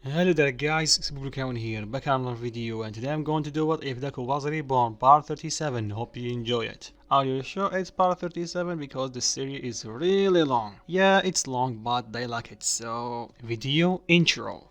Hello there guys, it's Deku here, back on another video, and today I'm going to do What If Deku Was Reborn, part 37. Hope you enjoy it. Are you sure it's part 37? Because the series is really long. Yeah, it's long, but I like it, so... Video intro.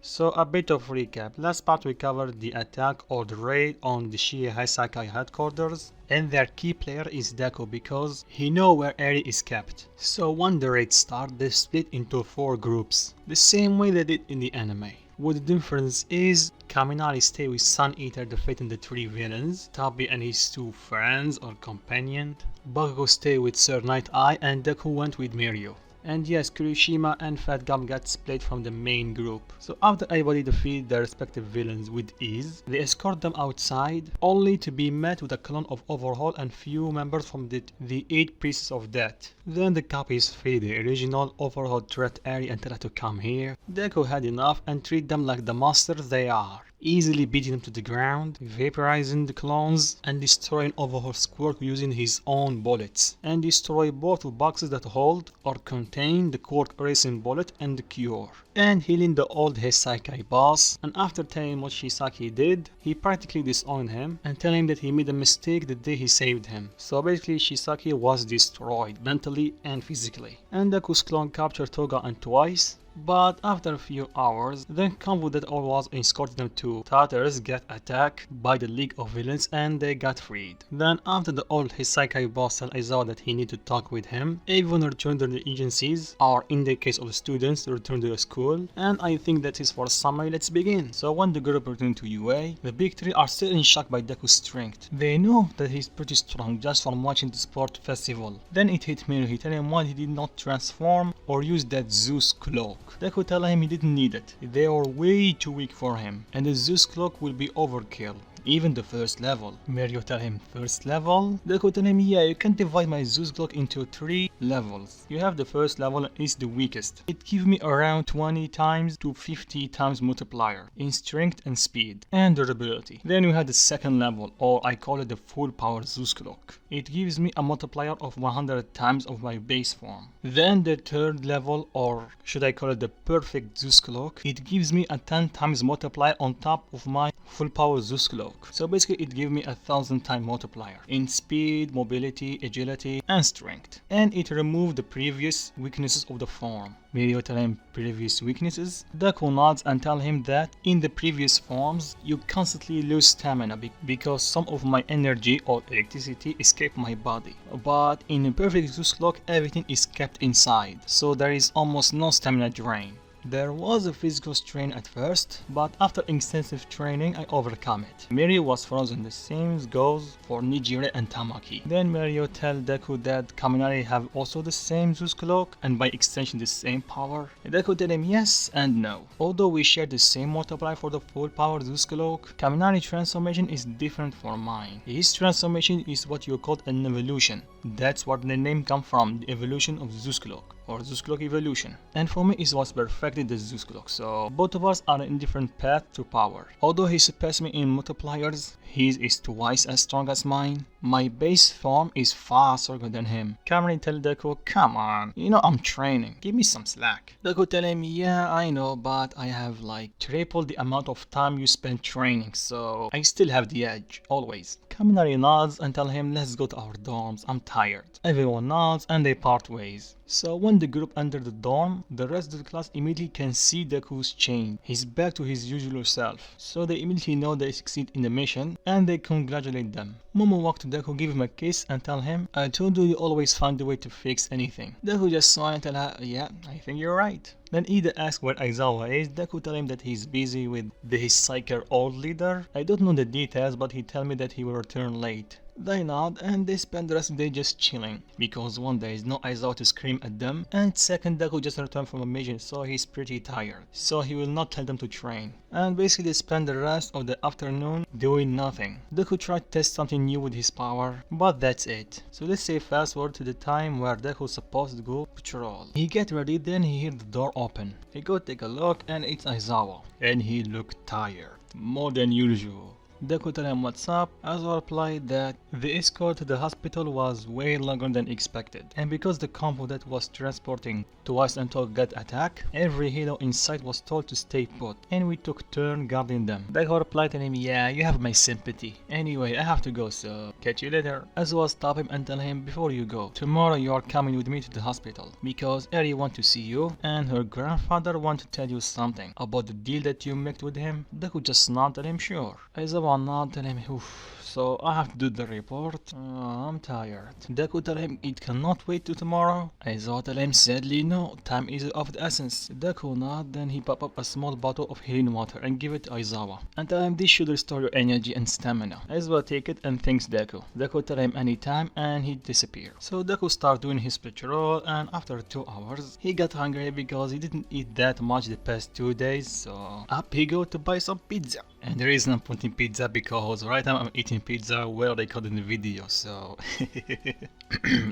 So a bit of recap. Last part we covered the attack or the raid on the Shie Heisakai headquarters, and their key player is Deku because he knows where Eri is kept. So when the raid started, they split into 4 groups, the same way they did in the anime. What the difference is, Kaminari stay with Sun Eater defeating the 3 villains, Tabi and his 2 friends or companions, Bakugo stay with Sir Night Eye, and Deku went with Mirio. And yes, Kirishima and Fat Gum got split from the main group. So after everybody defeat their respective villains with ease, they escort them outside, only to be met with a clone of Overhaul and few members from the 8 Priests of Death. Then the copies free the original Overhaul threat area and try to come here. Deku had enough and treat them like the monsters they are, easily beating them to the ground, vaporizing the clones, and destroying Overhaul's quirk using his own bullets, and destroy both boxes that hold or contain the quirk erasing bullet and the cure, and healing the old Heisakai boss. And after telling him what Shisaki did, he practically disowned him and telling him that he made a mistake the day he saved him. So basically Shisaki was destroyed mentally and physically, and Deku's clone captured Toga and twice. But after a few hours, the convoy that all was escorting them to Tatars got attacked by the League of Villains and they got freed. Then after the old Heisakai boss told Aizawa that he need to talk with him, everyone returned to the agencies, or in the case of the students, returned to the school, and I think that is for summary. Let's begin. So when the group returned to UA, the big 3 are still in shock by Deku's strength. They know that he's pretty strong just from watching the sport festival. Then it hit Mirio. He told him why he did not transform or use that Zeus cloak. Deku tell him he didn't need it, they are way too weak for him, and the Zeus cloak will be overkill. Even the first level. Mirio tell him, first level? Deku tell him, yeah, you can divide my Zeus clock into 3 levels. You have the first level and it's the weakest. It gives me around 20 times to 50 times multiplier in strength and speed and durability. Then you have the second level, or I call it the full power Zeus clock. It gives me a multiplier of 100 times of my base form. Then the third level, or should I call it the perfect Zeus cloak, it gives me a 10 times multiplier on top of my full power Zeus cloak. So basically it gives me a 1000 time multiplier in speed, mobility, agility and strength. And it removed the previous weaknesses of the form. Mirio tell him previous weaknesses. Deku nods and tell him that in the previous forms you constantly lose stamina because some of my energy or electricity escape my body. But in the perfect Zeus cloak everything is kept inside, so there is almost no stamina drain. There was a physical strain at first, but after extensive training I overcome it. Mirio was frozen, the same goes for Nijire and Tamaki. Then Mirio tell Deku that Kaminari have also the same Zeus cloak and by extension the same power. Deku tell him yes and no. Although we share the same multiplier for the full power Zeus cloak, Kaminari transformation is different from mine. His transformation is what you call an evolution. That's where the name comes from, the evolution of Zeus cloak, or Zeus cloak evolution. And for me it was perfectly the Zeus cloak, so both of us are in different path to power. Although he surpassed me in multipliers, his is twice as strong as mine. My base form is far stronger than him. Kaminari tell Deku, come on, you know I'm training, give me some slack. Deku tell him, yeah I know, but I have like triple the amount of time you spend training, so I still have the edge, always. Kaminari nods and tell him, let's go to our dorms, I'm tired. Everyone nods and they part ways. So when the group enter the dorm, the rest of the class immediately can see Deku's change. He's back to his usual self. So they immediately know they succeed in the mission and they congratulate them. Momo walk to Deku, give him a kiss and tell him, I told you always find a way to fix anything. Deku just smile and tell her, yeah, I think you're right. Then Ida asks where Aizawa is. Deku tell him that he's busy with the Hisaker old leader. I don't know the details, but he tell me that he will return late. They nod and they spend the rest of the day just chilling, because one day is no Aizawa to scream at them, and second Deku just returned from a mission so he's pretty tired, so he will not tell them to train. And basically they spend the rest of the afternoon doing nothing. Deku tried to test something new with his power, but that's it. So let's say fast forward to the time where Deku is supposed to go patrol. He get ready, then he hear the door open. He go take a look and it's Aizawa, and he looked tired, more than usual. Deku tell him what's up. Aizawa replied that the escort to the hospital was way longer than expected, and because the convoy that was transporting twice until got attacked, every hero in sight was told to stay put, and we took turn guarding them. Deku replied to him, yeah, you have my sympathy. Anyway, I have to go, so catch you later. Aizawa stop him and tell him, before you go, tomorrow you are coming with me to the hospital, because Eri want to see you, and her grandfather want to tell you something about the deal that you made with him. Deku just nodded him, sure. Aizawa not tell him, oof, so I have to do the report. I'm tired. Deku tell him it cannot wait till tomorrow. Aizawa tell him sadly no, time is of the essence. Deku nod, then he pop up a small bottle of healing water and give it to Aizawa and tell him this should restore your energy and stamina. Aizawa take it and thanks Deku. Deku tell him anytime and he disappear. So Deku start doing his patrol, and after 2 hours he got hungry because he didn't eat that much the past 2 days, so up he go to buy some pizza. And the reason I'm putting pizza because right now I'm eating pizza where they cut in the video, so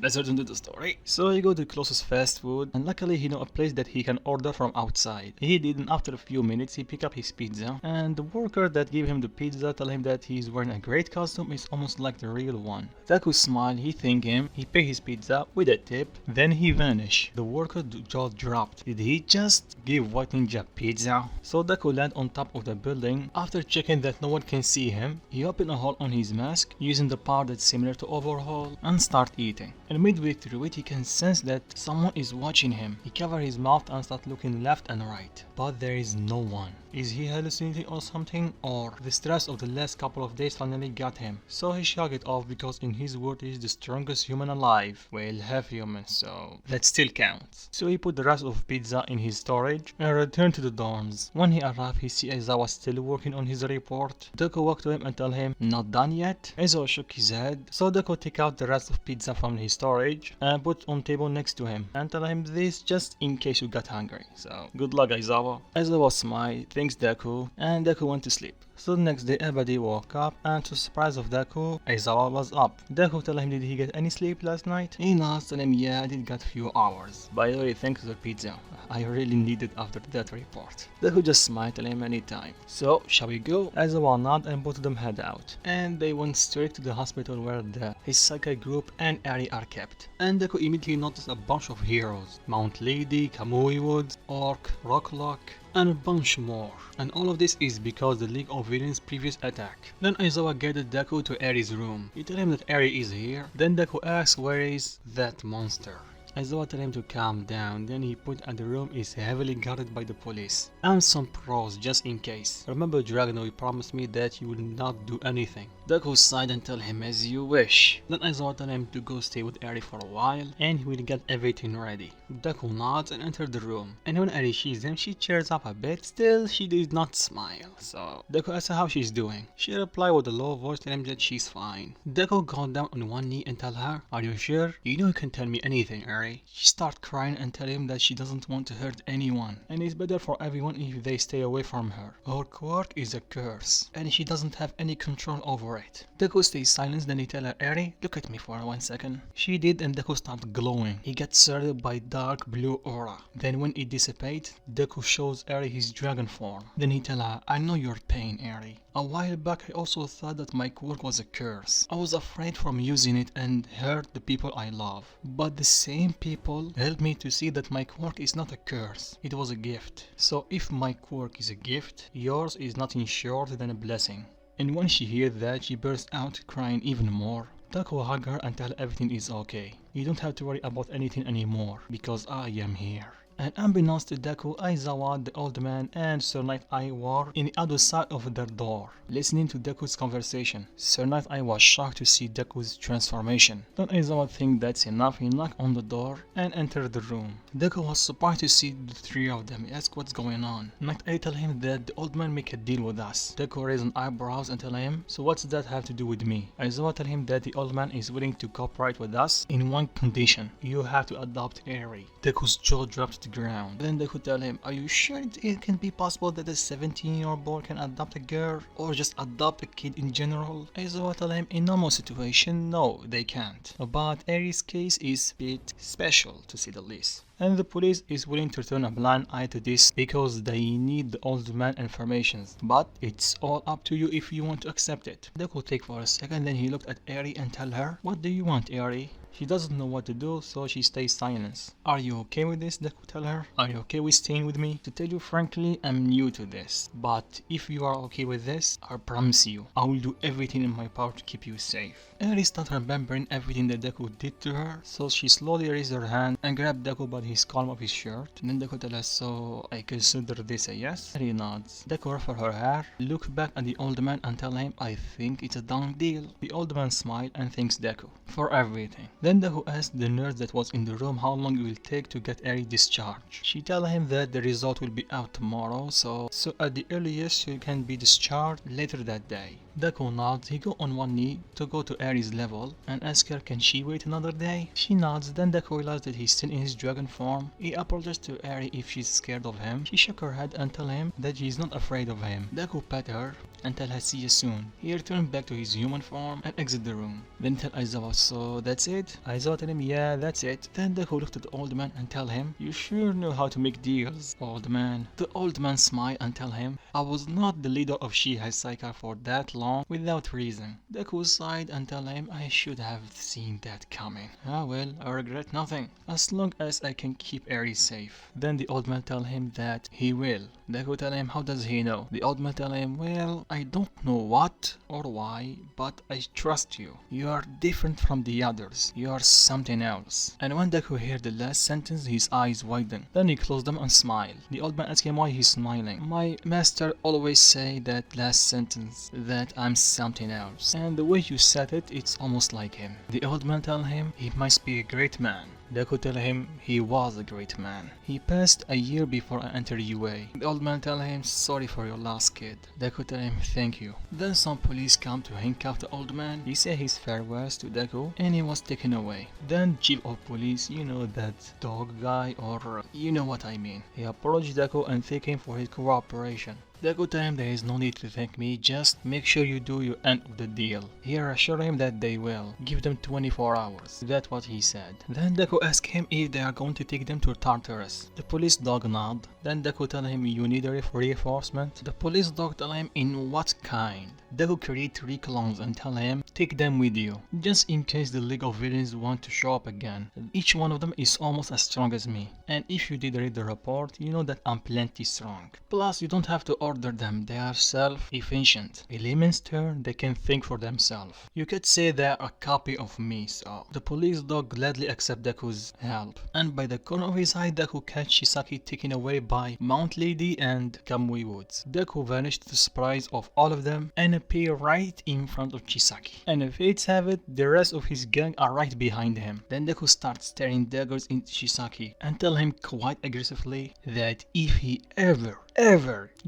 let's return to the story. So he go to the closest fast food, and luckily he know a place that he can order from outside. He did, and after a few minutes he pick up his pizza, and the worker that gave him the pizza tell him that he's wearing a great costume, it's almost like the real one. Deku smile, he thank him, he pay his pizza with a tip, then he vanish. The worker jaw dropped. Did he just give White Ninja pizza? So Deku land on top of the building. After checking that no one can see him, he opened a hole on his mask using the power that's similar to overhaul and start eating. And midway through it he can sense that someone is watching him. He cover his mouth and start looking left and right, but there is no one. Is he hallucinating or something, or the stress of the last couple of days finally got him? So he shrugged it off because in his word he is the strongest human alive. Well, half human, so that still counts. So he put the rest of pizza in his storage and returned to the dorms. When he arrived he see Aizawa still working on his report. Deku walked to him and tell him, not done yet? Aizawa shook his head. So Deku take out the rest of pizza from his storage and put it on table next to him and tell him this just in case you got hungry. So good luck Aizawa. Aizawa smiled, thanks Deku, and Deku went to sleep. So the next day everybody woke up, and to the surprise of Deku, Aizawa was up. Deku tell him, did he get any sleep last night? He nods, tell him, yeah, I did get few hours. By the way, thanks to the pizza. I really need it after that report. Deku just smiled, tell him anytime. So, shall we go? Aizawa nod and both of them head out. And they went straight to the hospital where the Hisakai group and Eri are kept. And Deku immediately noticed a bunch of heroes. Mount Lady, Kamui Woods, Orc, Rocklock, and a bunch more. And all of this is because the League of Villains' previous attack. Then Aizawa guided Deku to Eri's room. He tell him that Eri is here. Then Deku asks where is that monster. Aizawa tell him to calm down, then he put at the room is heavily guarded by the police and some pros just in case. Remember Dragono, you promised me that you will not do anything. Deku sighed and tell him as you wish. Then Aizawa tell him to go stay with Eri for a while and he will get everything ready. Deku nods and enters the room, and when Eri sees him she cheers up a bit. Still she did not smile, so Deku asks her how she's doing. She replied with a low voice telling him that she's fine. Deku got down on one knee and tell her, are you sure? You know you can tell me anything, Eri. She starts crying and tell him that she doesn't want to hurt anyone and it's better for everyone if they stay away from her. Her quirk is a curse and she doesn't have any control over it. Deku stays silent, then he tell her, Eri, look at me for 1 second. She did, and Deku started glowing. He gets surrounded by dark blue aura. Then when it dissipates, Deku shows Eri his dragon form. Then he tell her, I know your pain, Eri. A while back I also thought that my quirk was a curse. I was afraid from using it and hurt the people I love. But the same people helped me to see that my quirk is not a curse. It was a gift. So if my quirk is a gift, yours is nothing short than a blessing. And when she hears that, she bursts out crying even more. Deku hug her and tell her everything is okay. You don't have to worry about anything anymore because I am here. And unbeknownst to Deku, Aizawa, the old man, and Sir Night Eye were in the other side of their door, listening to Deku's conversation. Sir Night Eye was shocked to see Deku's transformation. Then Aizawa think that's enough, he knocked on the door and entered the room. Deku was surprised to see the three of them. He asked what's going on. Night Eye tell him that the old man make a deal with us. Deku raised an eyebrows and tell him, so what's that have to do with me? Aizawa tell him that the old man is willing to cooperate with us in one condition. You have to adopt Eri. Deku's jaw dropped to the ground. Then Deku tell him, are you sure it can be possible that a 17-year-old boy can adopt a girl? Or just adopt a kid in general? Aizawa tell him, in normal situation, no, they can't. But Eri's case is a bit special, to say the least. And the police is willing to turn a blind eye to this because they need the old man information. But it's all up to you if you want to accept it. Deku take for a second, then he looked at Eri and tell her, what do you want, Eri? She doesn't know what to do, so she stays silent. Are you okay with this? Deku tell her. Are you okay with staying with me? To tell you frankly, I'm new to this. But if you are okay with this, I promise you, I will do everything in my power to keep you safe. Eri started remembering everything that Deku did to her, so she slowly raised her hand and grabbed Deku by his collar of his shirt. And then Deku tells her, so I consider this a yes? Eri nods. Deku ruffled her hair, looked back at the old man and tell him, I think it's a done deal. The old man smiled and thanks Deku for everything. Then Deku asked the nurse that was in the room how long it will take to get Eri discharged. She told him that the result will be out tomorrow, so at the earliest she can be discharged later that day. Deku nods. He go on one knee to go to Eri's level and ask her can she wait another day. She nods. Then Deku realized that he's still in his dragon form. He apologized to Eri if she's scared of him. She shook her head and told him that she's not afraid of him. Deku pet her and tell her see you soon. He returned back to his human form and exit the room. Then tell Aizawa, so that's it? Aizawa tell him, yeah, that's it. Then Deku looked at the old man and tell him, you sure know how to make deals, old man. The old man smiled and tell him, I was not the leader of Shihai for that long without reason. Deku sighed and tell him, I should have seen that coming. Ah well, I regret nothing, as long as I can keep Eri safe. Then the old man tell him that he will. Deku tell him, how does he know? The old man tell him, well, I don't know what or why, but I trust you. You are different from the others. You are something else. And when Deku heard the last sentence, his eyes widened. Then he closed them and smiled. The old man asked him why he's smiling. My master always say that last sentence, that I'm something else. And the way you said it, it's almost like him. The old man tell him he must be a great man. Deku tell him he was a great man. He passed a year before I entered UA. The old man tell him sorry for your lost kid. Deku tell him thank you. Then some police come to handcuff the old man. He say his farewells to Deku and he was taken away. Then chief of police, you know that dog guy, or you know what I mean. He approached Deku and thanked him for his cooperation. Deku tell him there is no need to thank me, just make sure you do your end of the deal. He assured him that they will. Give them 24 hours. That's what he said. Then Deku asked him if they are going to take them to Tartarus. The police dog nod. Then Deku tell him you need a reinforcement. The police dog tell him in what kind. Deku create 3 clones and tell him take them with you, just in case the League of Villains want to show up again. Each one of them is almost as strong as me. And if you did read the report, you know that I'm plenty strong. Plus you don't have to order them, they are self-efficient. In layman's term, they can think for themselves. You could say they are a copy of me, so the police dog gladly accept Deku's help. And by the corner of his eye, Deku catch Chisaki taken away by Mount Lady and Kamui Woods. Deku vanished to the surprise of all of them and appear right in front of Chisaki. And if fates have it, the rest of his gang are right behind him. Then Deku starts staring daggers into Chisaki and tell him quite aggressively that if he ever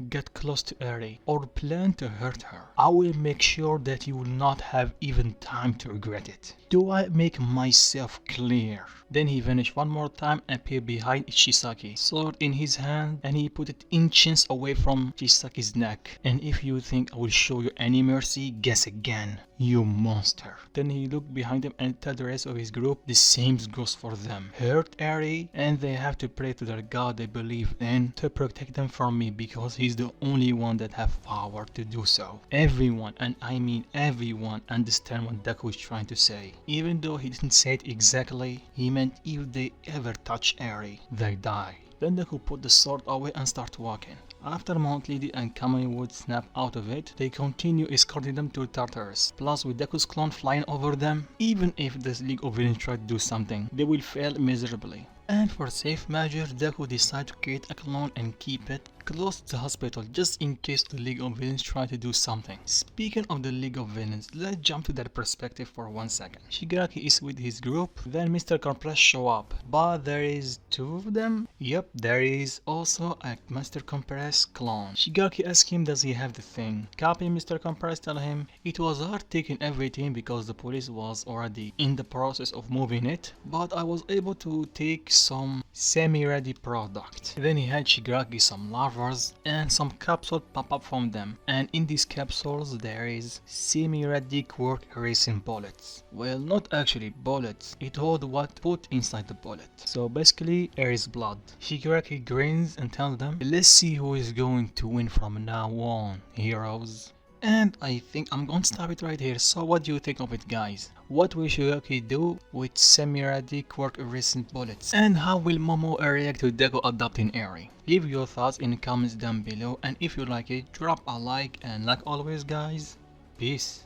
get close to Eri or plan to hurt her, I will make sure that you will not have even time to regret it. Do I make myself clear? Then he vanished one more time and appeared behind Chisaki, sword in his hand, and he put it inches away from Chisaki's neck. And if you think I will show you any mercy, guess again, you monster. Then he looked behind him and told the rest of his group the same goes for them. Hurt Eri and they have to pray to their god they believe in to protect them from me, because he's the only one that have power to do so. Everyone, and I mean everyone, understand what Deku is trying to say. Even though he didn't say it exactly, he meant if they ever touch Eri, they die. Then Deku put the sword away and start walking. After Mount Lady and Kamui would snap out of it, they continue escorting them to Tartarus. Plus with Deku's clone flying over them, even if the League of Villains try to do something, they will fail miserably. And for safe measure, Deku decided to create a clone and keep it close to the hospital just in case the League of Villains try to do something. Speaking of the League of Villains, let's jump to their perspective for 1 second. Shigaraki is with his group, then Mr. Compress show up, but there is 2 of them? Yep, there is also a Mr. Compress clone. Shigaraki asks him does he have the thing. Captain Mr. Compress tell him it was hard taking everything because the police was already in the process of moving it, but I was able to take some semi-ready product. Then he had Shigaraki some larvas and some capsules pop up from them, and in these capsules there is semi-ready quirk erasing bullets. Well, not actually bullets, it holds what put inside the bullet. So basically air is blood. Shigaraki grins and tells them, let's see who is going to win from now on, heroes. And I think I'm going to stop it right here. So what do you think of it, guys? What will Shigaraki do with semi-ready quirk erasing bullets? And how will Momo react to Deku adopting Eri? Leave your thoughts in the comments down below, and if you like it, drop a like, and like always guys, peace.